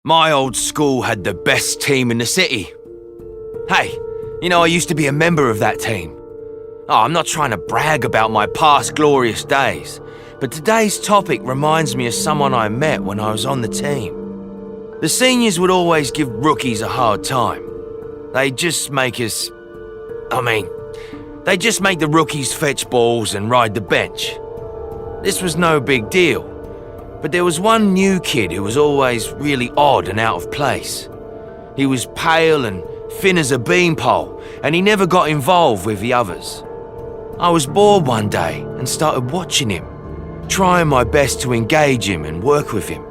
My old school had the best team in the city. Hey, I used to be a member of that team. Oh, I'm not trying to brag about my past glorious days, but today's topic reminds me of someone I met when I was on the team. The seniors would always give rookies a hard time. They'd just make the rookies fetch balls and ride the bench. This was no big deal, but there was one new kid who was always really odd and out of place. He was pale and thin as a beanpole, and he never got involved with the others. I was bored one day and started watching him, trying my best to engage him and work with him.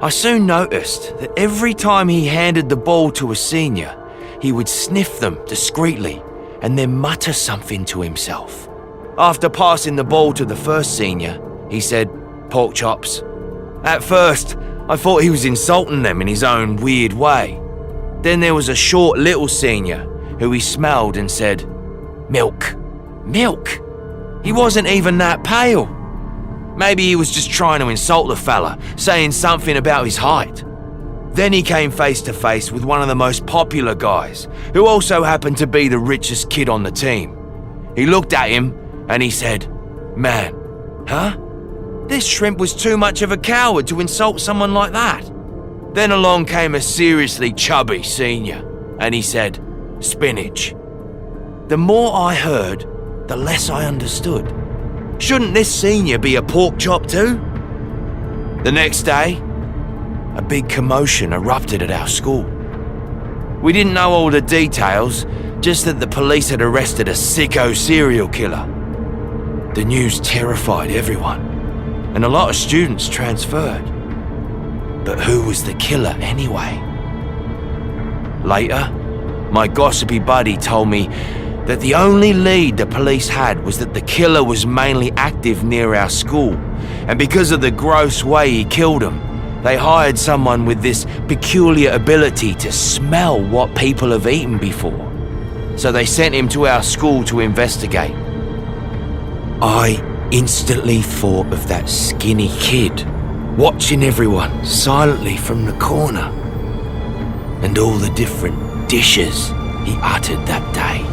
I soon noticed that every time he handed the ball to a senior, he would sniff them discreetly and then mutter something to himself. After passing the ball to the first senior, he said, "Pork chops." At first, I thought he was insulting them in his own weird way. Then there was a short little senior who he smelled and said, "Milk. Milk." He wasn't even that pale. Maybe he was just trying to insult the fella, saying something about his height. Then he came face to face with one of the most popular guys, who also happened to be the richest kid on the team. He looked at him and he said, "Man, huh? This shrimp was too much of a coward to insult someone like that." Then along came a seriously chubby senior, and he said, "Spinach." The more I heard, the less I understood. Shouldn't this senior be a pork chop too? The next day, a big commotion erupted at our school. We didn't know all the details, just that the police had arrested a sicko serial killer. The news terrified everyone, and a lot of students transferred. But who was the killer anyway? Later, my gossipy buddy told me that the only lead the police had was that the killer was mainly active near our school, and because of the gross way he killed him, they hired someone with this peculiar ability to smell what people have eaten before. So they sent him to our school to investigate. I instantly thought of that skinny kid watching everyone silently from the corner, and all the different dishes he uttered that day.